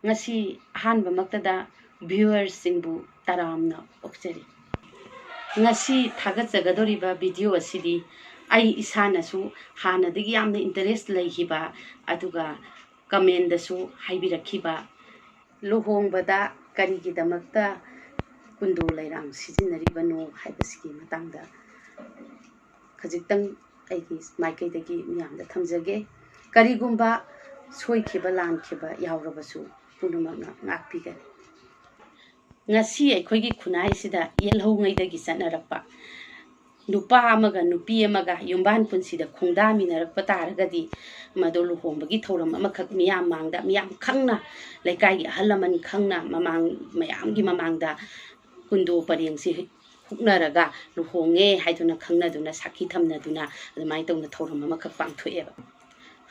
ngasi ahanba maktada viewers singbu taramna okjari ngasi thagajagadoriba video asidi ai isana su hana digi yamna interest leihiba aduga comment da su haibirakhiba luhongbada karigi damakta kundu lairang sizinaribano haibasigi matangda khajitang aigi maikai dagi miyamda thamjage karigumba soikhiba lankhiba yawrabasu punumakna ngakpiga ngasi aikoigi khunai sida yelhongaidagi sanarakpa nupa amaga nupi amaga yumban punsida khongdaminarakpa taragadi mado luhongbagi thoram amakhak miyam mangda miyam khangna laikai ahalaman khangna mamang mayamgi mamangda kundu parengsi huknaraga luhonge haiduna khangnaduna sakhi thamnaduna adumai tawna thoram amakhak pangthoeba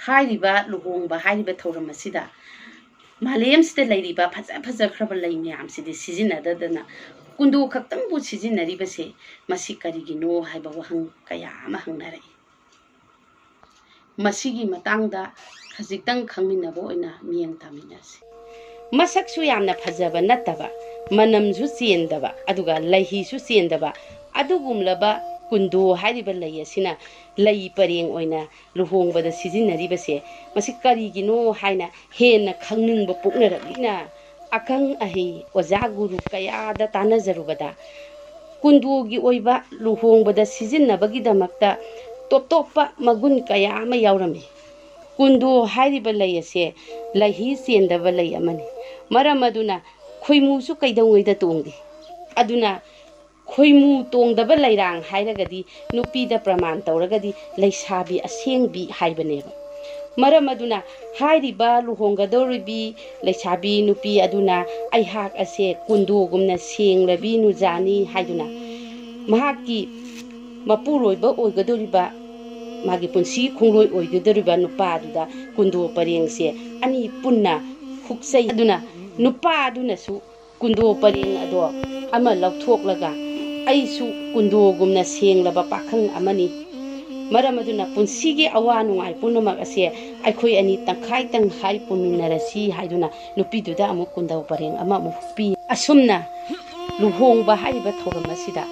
hairiba luhongba hairiba thoram asida malem sida lairiba phaja khraba lai miyam sidi sizinadadana kundu khaktang bu sizinaribase masi karigino haiba wahang kaya ama hangnarai masigi matangda khajitang khangminabo oina miyang taminasi masaksu yamna phajaba nataba manamju chendaba aduga laihi su chendaba adugumlaba kundu hairiba lai asina lai pareng oina luhongbada sizinaribase masi karigino haina hena khangningba puknarabina akang ahi oja guru kayada tanazarubada kundugi oiba luhongbada sizinnabagi damakta top magun kaya ama yaurame kundu hairiba lai ase lahi chendaba lai amani maramaduna khoimusu kaidongoida tongdi aduna khoimu tongdaba lairang hairagadi nupida praman tawragadi leisabi asengbi haibaneba maramaduna hairiba luhongadoribi leisabi nupi aduna aihak ase kundugumna senglabi nujani haiduna mahaki mapuroiba oigadoriba magi punsi khongloi oigadoriba nupa aduda kundu parengse ani punna huksai aduna nupa aduna su kundu pareng ado ama lauthoklaga aisu kundugumna senglaba pakhang amani maramaduna punsigi awa nungai punamak ase aikhoi ani tangkhai tanghai puminarasi haiduna nupiduda amu kundaw pareng ama mu pi asumna luhongba haiba thoram asida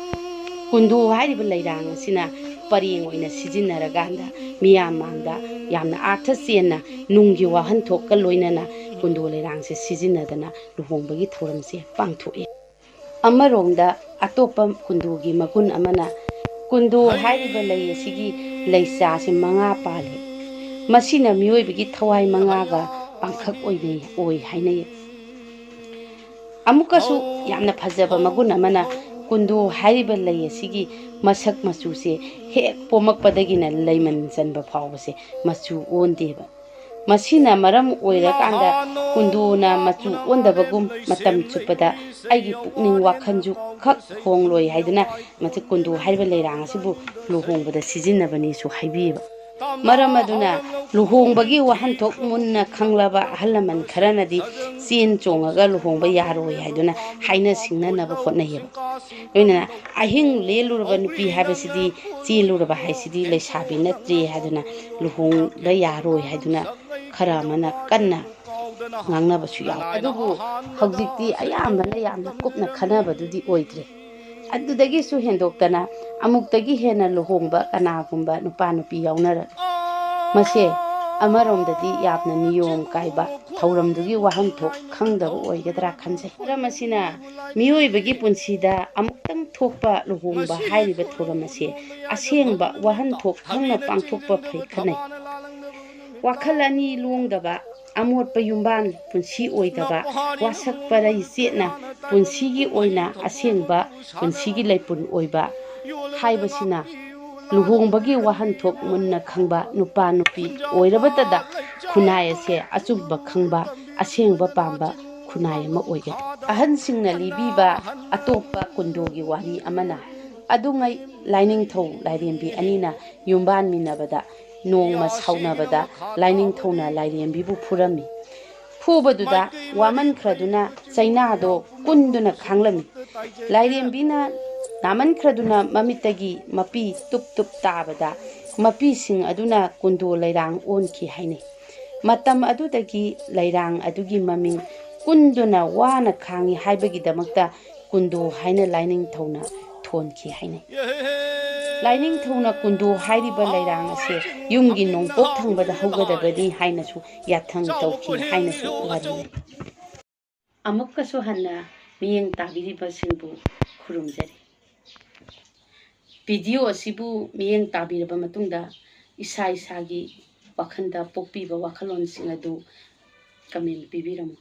kundu haiba lairang asina pareng oina sijinnaraganda miyamangda yamna artha chenna nunggi wahan thokka loinana kundu lairangse sijinnadana luhongbagi thoramse pangthoe amarongda atopa kundugi magun amana kundu hairiba lai asigi leisa se manga pale masina miyoibigi thawai manga ga pangkhak oinei oi hainai amukasu yamna phajaba magun amana kundu hairiba lai asigi masak machu se hek pomakpadagina leiman janba phawbase machu ondeba masina maram oirakanda kunduna machu ondabagum matam chupada aigi pukning wakhanju khak hongloi haiduna mate kundu haiba leirang asibu luhongbada sijinnabani su haibiba maramaduna luhongbagi wahanthok munna khanglaba ahalaman kharanadi chen chongaga luhongba yaroi haiduna haina singnanaba khotnayeba loinana ahing leluraba nupi habasidi cheluraba haisidi leisabi natri haiduna luhongba yaroi haiduna khara mana kanna ngangnabashu yaw adubu hawjikti ayambana yamna kupna khanabadudi oidre adudagi su hendoktana amuktagi hena luhongba kanagumba nupa nupi yawnara mase amaromdadi yapna niyom kaiba thauramdugi wahanthok khangdaba oigadra khanjai ramasina miyoibagi punsida amuktang thokpa luhongba hairiba thoramase asengba wahanthok khangna pangthokpa phai khanai wakhalani longdaba amotpa yumban punsi oidaba wasak parai chetna punsigi oina asengba punsigi leipun oiba haibasina luhongbagi wahanthok munna khangba nupa nupi oirabatada khunai ase achubba khangba asengba pamba khunai ama oiga ahansingna libiba atopa kundogi wari amana adungai laining thau lairembi anina yumban minabada nongma saunabada laining thona lairembibu phurami phubaduda waman khraduna chainado kunduna khanglami lairembina naman khraduna mamitagi mapi tup tabada mapi sing aduna kundu lairang onki haine matam adudagi lairang adugi maming kunduna wana khangi haibagidamakta kundu haina laining thona thonki haine laining thona kundu hairiba lairang ase yumgi nongpok thangbada haugadabani hainasu yathang tawki hainasu wari amukkasu hanna miyeng tabiriba singbu khurumjari video asibu miyeng tabiraba matungda isa isagi wakhanda pokpiba wakhalon singadu comment pibiramu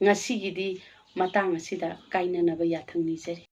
ngasigidi matang asida kainanaba yathang nijari